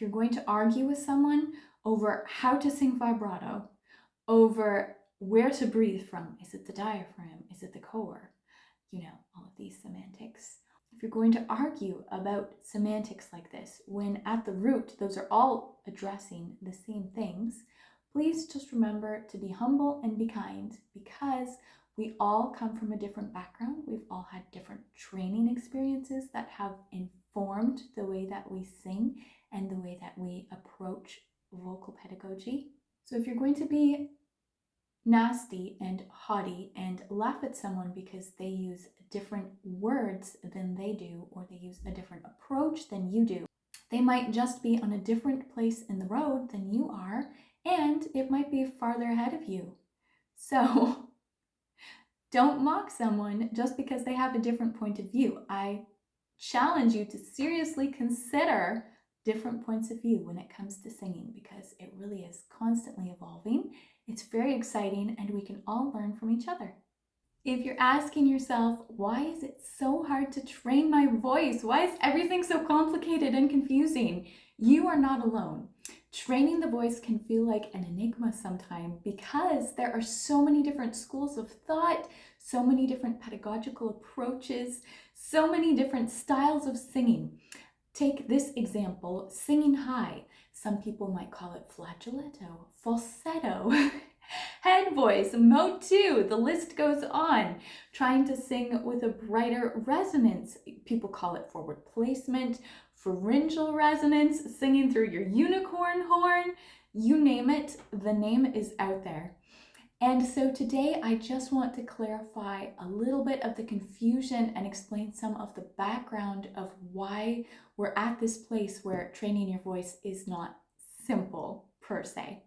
you're going to argue with someone over how to sing vibrato, over where to breathe from, is it the diaphragm, is it the core, all of these semantics. If you're going to argue about semantics like this, when at the root those are all addressing the same things, please just remember to be humble and be kind, because we all come from a different background. We've all had different training experiences that have informed the way that we sing and the way that we approach vocal pedagogy. So if you're going to be nasty and haughty and laugh at someone because they use different words than they do, or they use a different approach than you do, they might just be on a different place in the road than you are, and it might be farther ahead of you. So don't mock someone just because they have a different point of view. I challenge you to seriously consider different points of view when it comes to singing, because it really is constantly evolving. It's very exciting, and we can all learn from each other. If you're asking yourself, why is it so hard to train my voice? Why is everything so complicated and confusing? You are not alone. Training the voice can feel like an enigma sometimes, because there are so many different schools of thought, so many different pedagogical approaches, so many different styles of singing. Take this example, singing high. Some people might call it flageoletto, falsetto, head voice, mode 2, the list goes on. Trying to sing with a brighter resonance. People call it forward placement, pharyngeal resonance, singing through your unicorn horn. You name it, the name is out there. And so today I just want to clarify a little bit of the confusion and explain some of the background of why we're at this place where training your voice is not simple per se.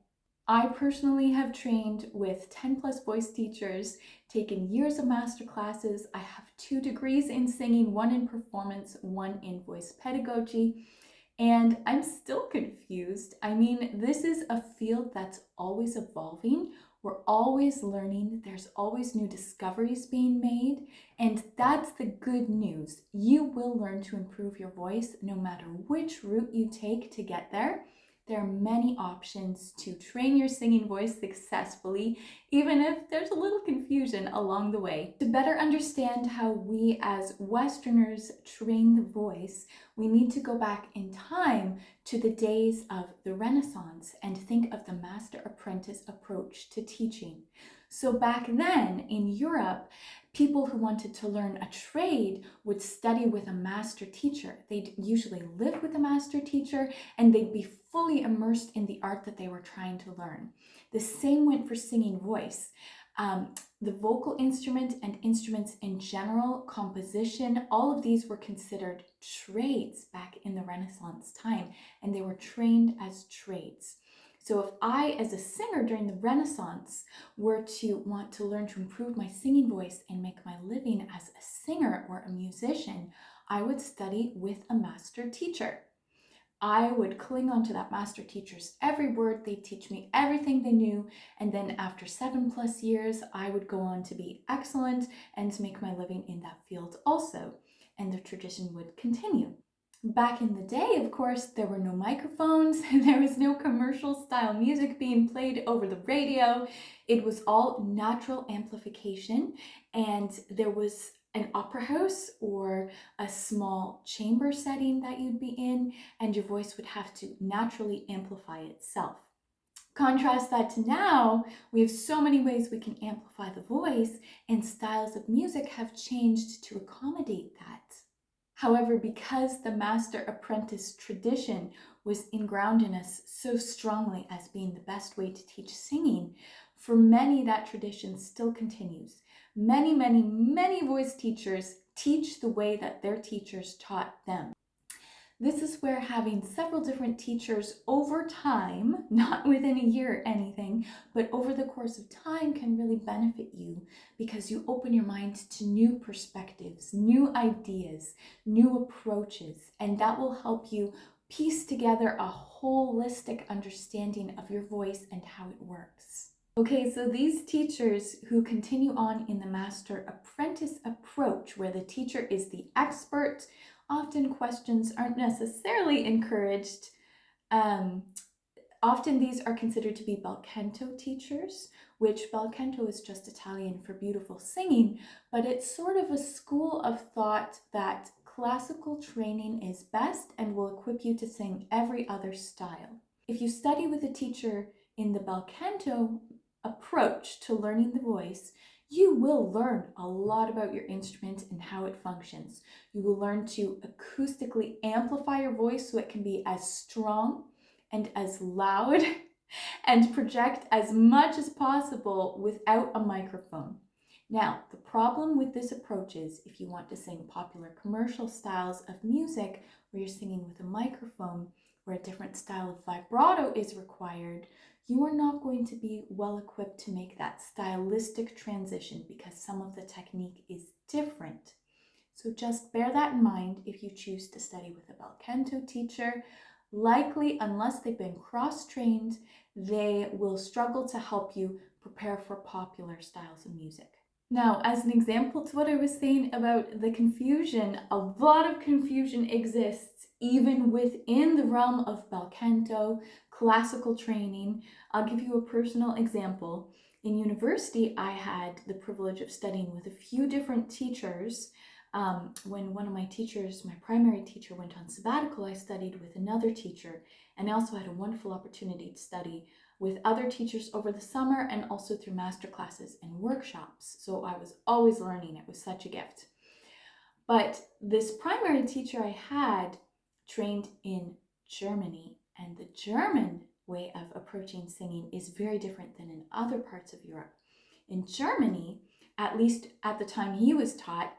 I personally have trained with 10 plus voice teachers, taken years of master classes. I have 2 degrees in singing, 1 in performance, 1 in voice pedagogy. And I'm still confused. I mean, this is a field that's always evolving. We're always learning. There's always new discoveries being made. And that's the good news. You will learn to improve your voice no matter which route you take to get there. There are many options to train your singing voice successfully, even if there's a little confusion along the way. To better understand how we as Westerners train the voice, we need to go back in time to the days of the Renaissance and think of the master-apprentice approach to teaching. So back then in Europe, people who wanted to learn a trade would study with a master teacher. They'd usually live with a master teacher, and they'd be fully immersed in the art that they were trying to learn. The same went for singing voice. The vocal instrument and instruments in general, composition, all of these were considered trades back in the Renaissance time, and they were trained as trades. So if I, as a singer during the Renaissance, were to want to learn to improve my singing voice and make my living as a singer or a musician, I would study with a master teacher. I would cling on to that master teacher's every word. They'd teach me everything they knew. And then after 7+ years, I would go on to be excellent and to make my living in that field also. And the tradition would continue. Back in the day, of course, there were no microphones, there was no commercial style music being played over the radio. It was all natural amplification, and there was an opera house or a small chamber setting that you'd be in, and your voice would have to naturally amplify itself. Contrast that to now, we have so many ways we can amplify the voice, and styles of music have changed to accommodate that. However, because the master-apprentice tradition was ingrained in us so strongly as being the best way to teach singing, for many that tradition still continues. Many, many, many voice teachers teach the way that their teachers taught them. This is where having several different teachers over time, not within a year or anything, but over the course of time can really benefit you, because you open your mind to new perspectives, new ideas, new approaches, and that will help you piece together a holistic understanding of your voice and how it works. Okay, so these teachers who continue on in the master-apprentice approach, where the teacher is the expert, often questions aren't necessarily encouraged. Often these are considered to be bel canto teachers, which bel canto is just Italian for beautiful singing, but it's sort of a school of thought that classical training is best and will equip you to sing every other style. If you study with a teacher in the bel canto approach to learning the voice, you will learn a lot about your instrument and how it functions. You will learn to acoustically amplify your voice so it can be as strong and as loud and project as much as possible without a microphone. Now, the problem with this approach is if you want to sing popular commercial styles of music where you're singing with a microphone, where a different style of vibrato is required, you are not going to be well equipped to make that stylistic transition because some of the technique is different. So just bear that in mind if you choose to study with a bel canto teacher. Likely, unless they've been cross-trained, they will struggle to help you prepare for popular styles of music. Now, as an example to what I was saying about the confusion, a lot of confusion exists even within the realm of bel canto, classical training. I'll give you a personal example. In university, I had the privilege of studying with a few different teachers. When one of my teachers, my primary teacher, went on sabbatical, I studied with another teacher, and I also had a wonderful opportunity to study with other teachers over the summer and also through master classes and workshops. So I was always learning. It was such a gift. But this primary teacher I had trained in Germany, and the German way of approaching singing is very different than in other parts of Europe. In Germany, at least at the time he was taught,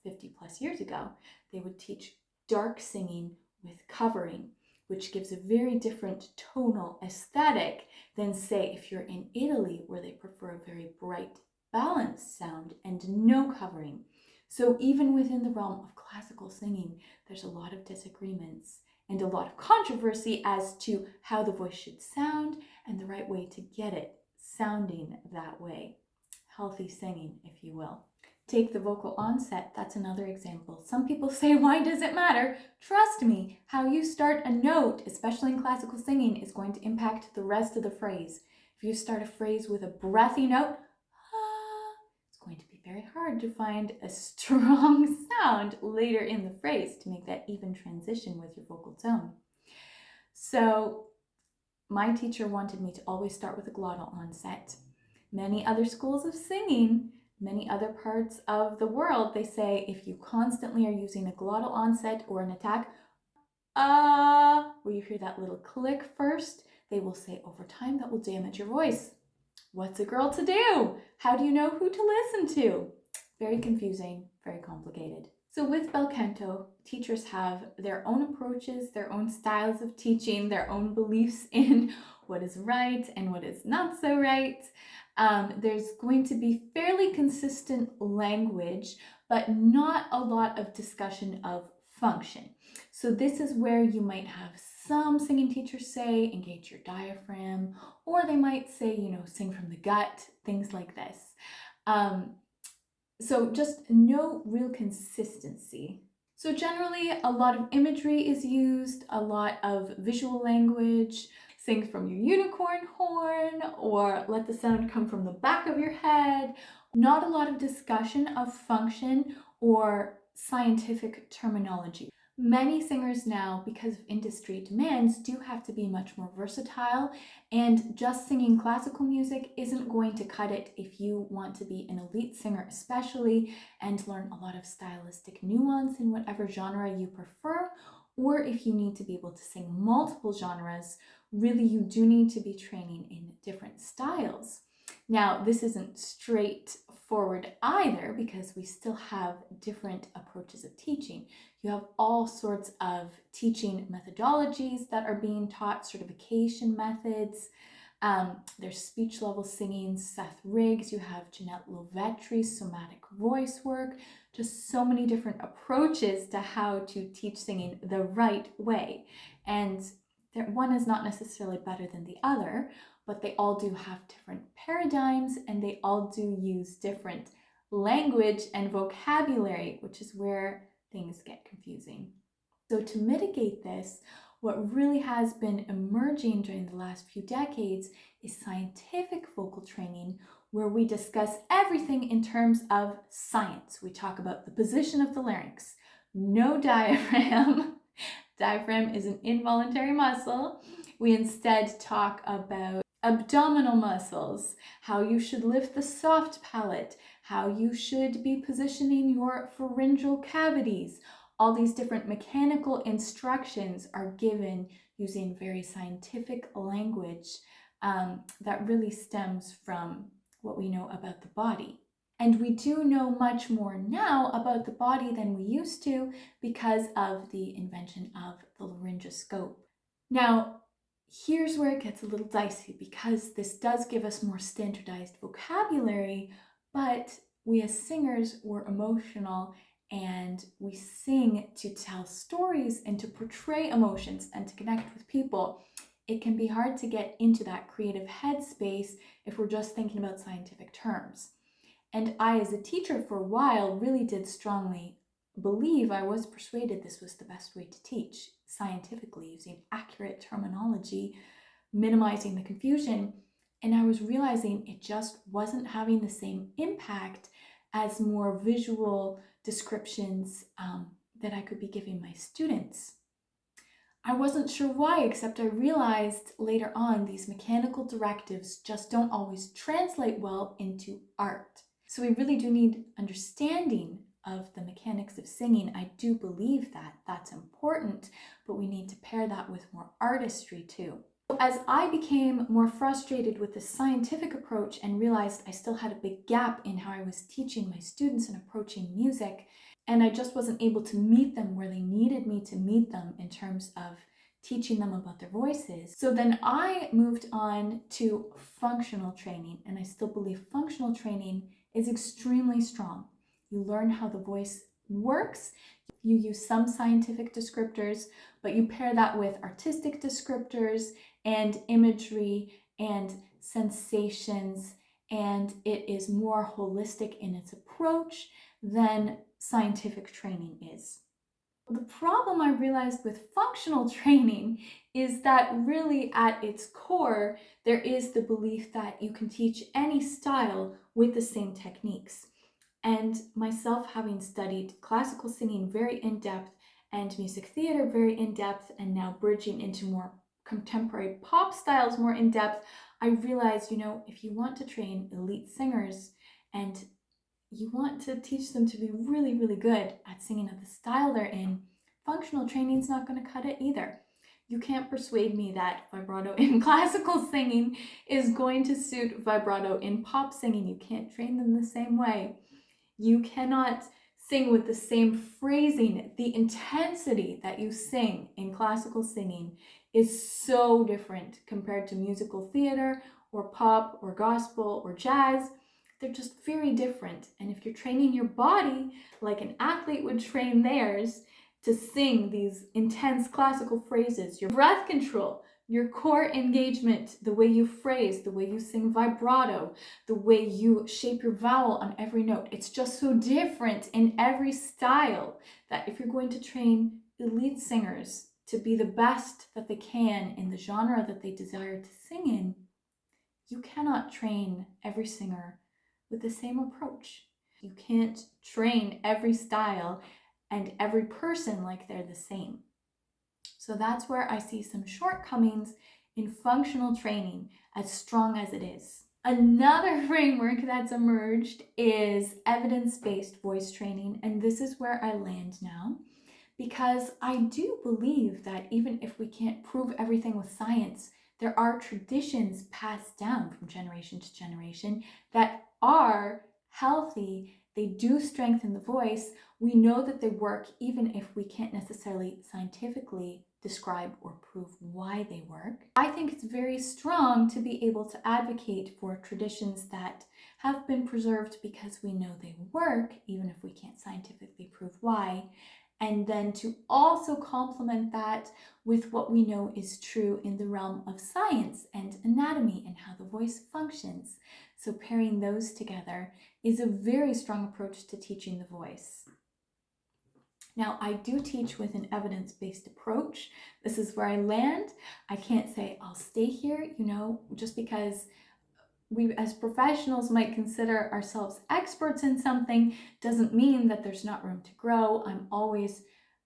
50 plus years ago, they would teach dark singing with covering, which gives a very different tonal aesthetic than, say, if you're in Italy, where they prefer a very bright, balanced sound and no covering. So even within the realm of classical singing, there's a lot of disagreements and a lot of controversy as to how the voice should sound and the right way to get it sounding that way. Healthy singing, if you will. Take the vocal onset, that's another example. Some people say, why does it matter? Trust me, how you start a note, especially in classical singing, is going to impact the rest of the phrase. If you start a phrase with a breathy note, it's going to be very hard to find a strong sound later in the phrase to make that even transition with your vocal tone. So my teacher wanted me to always start with a glottal onset. Many other schools of singing, many other parts of the world, they say if you constantly are using a glottal onset or an attack, where you hear that little click first, they will say over time that will damage your voice. What's a girl to do? How do you know who to listen to? Very confusing, very complicated. So with bel canto, teachers have their own approaches, their own styles of teaching, their own beliefs in what is right and what is not so right. There's going to be fairly consistent language, but not a lot of discussion of function. So this is where you might have some singing teachers say, engage your diaphragm, or they might say, sing from the gut, things like this. So just no real consistency. So generally, a lot of imagery is used, a lot of visual language. Sing from your unicorn horn, or let the sound come from the back of your head. Not a lot of discussion of function or scientific terminology. Many singers now, because of industry demands, do have to be much more versatile, and just singing classical music isn't going to cut it if you want to be an elite singer especially and learn a lot of stylistic nuance in whatever genre you prefer, or if you need to be able to sing multiple genres. Really, you do need to be training in different styles. Now, this isn't straightforward either because we still have different approaches of teaching. You have all sorts of teaching methodologies that are being taught, certification methods. There's speech level singing, Seth Riggs, you have Jeanette Lovetry's somatic voice work, just so many different approaches to how to teach singing the right way. And one is not necessarily better than the other, but they all do have different paradigms and they all do use different language and vocabulary, which is where things get confusing. So to mitigate this, What really has been emerging during the last few decades is scientific vocal training, where we discuss everything in terms of science. We talk about the position of the larynx, no diaphragm. Diaphragm is an involuntary muscle. We instead talk about abdominal muscles, how you should lift the soft palate, how you should be positioning your pharyngeal cavities. All these different mechanical instructions are given using very scientific language that really stems from what we know about the body. And we do know much more now about the body than we used to because of the invention of the laryngoscope. Now, here's where it gets a little dicey, because this does give us more standardized vocabulary, but we as singers were emotional, and we sing to tell stories and to portray emotions and to connect with people. It can be hard to get into that creative headspace if we're just thinking about scientific terms. And I, as a teacher for a while, really did strongly believe, I was persuaded this was the best way to teach, scientifically, using accurate terminology, minimizing the confusion. And I was realizing it just wasn't having the same impact as more visual descriptions that I could be giving my students. I wasn't sure why, except I realized later on these mechanical directives just don't always translate well into art. So we really do need understanding of the mechanics of singing. I do believe that that's important, but we need to pair that with more artistry too. As I became more frustrated with the scientific approach and realized I still had a big gap in how I was teaching my students and approaching music, and I just wasn't able to meet them where they needed me to meet them in terms of teaching them about their voices. So then I moved on to functional training, and I still believe functional training is extremely strong. You learn how the voice works, you use some scientific descriptors, but you pair that with artistic descriptors and imagery and sensations, and it is more holistic in its approach than scientific training is. The problem I realized with functional training is that really at its core, there is the belief that you can teach any style with the same techniques. And myself, having studied classical singing very in-depth and music theater very in-depth, and now bridging into more contemporary pop styles more in-depth, I realized, if you want to train elite singers and you want to teach them to be really, really good at singing at the style they're in, functional training's not going to cut it either. You can't persuade me that vibrato in classical singing is going to suit vibrato in pop singing. You can't train them the same way. You cannot sing with the same phrasing. The intensity that you sing in classical singing is so different compared to musical theater or pop or gospel or jazz. They're just very different. And if you're training your body like an athlete would train theirs to sing these intense classical phrases, your breath control, your core engagement, the way you phrase, the way you sing vibrato, the way you shape your vowel on every note, it's just so different in every style that if you're going to train elite singers to be the best that they can in the genre that they desire to sing in, you cannot train every singer with the same approach. You can't train every style and every person like they're the same. So that's where I see some shortcomings in functional training, as strong as it is. Another framework that's emerged is evidence-based voice training, and this is where I land now, because I do believe that even if we can't prove everything with science, there are traditions passed down from generation to generation that are healthy. They do strengthen the voice. We know that they work even if we can't necessarily scientifically describe or prove why they work. I think it's very strong to be able to advocate for traditions that have been preserved because we know they work, even if we can't scientifically prove why, and then to also complement that with what we know is true in the realm of science and anatomy and how the voice functions. So pairing those together is a very strong approach to teaching the voice. Now, I do teach with an evidence-based approach. This is where I land. I can't say I'll stay here, just because we as professionals might consider ourselves experts in something doesn't mean that there's not room to grow. I'm always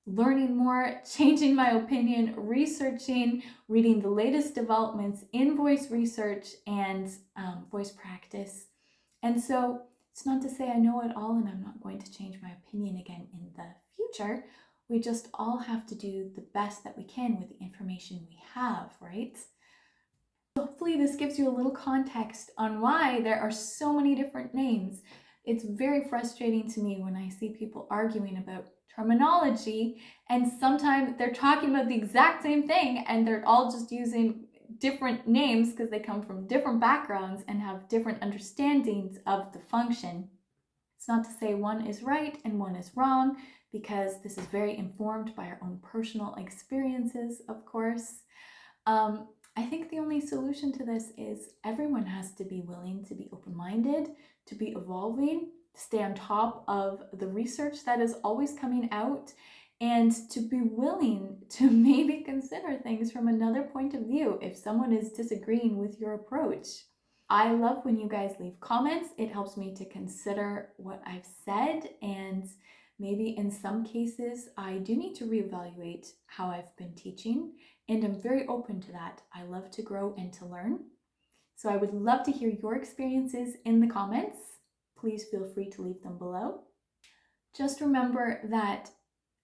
learning more, changing my opinion, researching, reading the latest developments in voice research and voice practice. And so it's not to say I know it all and I'm not going to change my opinion again in the future. We just all have to do the best that we can with the information we have, right? Hopefully this gives you a little context on why there are so many different names. It's very frustrating to me when I see people arguing about terminology and sometimes they're talking about the exact same thing and they're all just using different names because they come from different backgrounds and have different understandings of the function. It's not to say one is right and one is wrong, because this is very informed by our own personal experiences, of course. I think the only solution to this is everyone has to be willing to be open-minded, to be evolving, to stay on top of the research that is always coming out, and to be willing to maybe consider things from another point of view if someone is disagreeing with your approach. I love when you guys leave comments. It helps me to consider what I've said, and maybe in some cases I do need to reevaluate how I've been teaching, and I'm very open to that. I love to grow and to learn. So I would love to hear your experiences in the comments. Please feel free to leave them below. Just remember that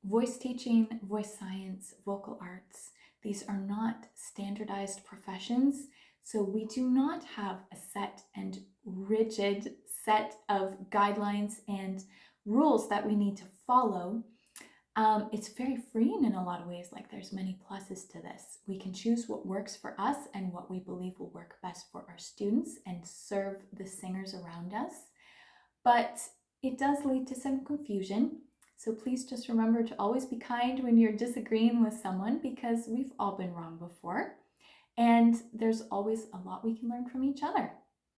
voice teaching, voice science, vocal arts, these are not standardized professions. So we do not have a set and rigid set of guidelines and rules that we need to follow. It's very freeing in a lot of ways. Like, there's many pluses to this. We can choose what works for us and what we believe will work best for our students and serve the singers around us. But it does lead to some confusion. So please just remember to always be kind when you're disagreeing with someone, because we've all been wrong before. And there's always a lot we can learn from each other.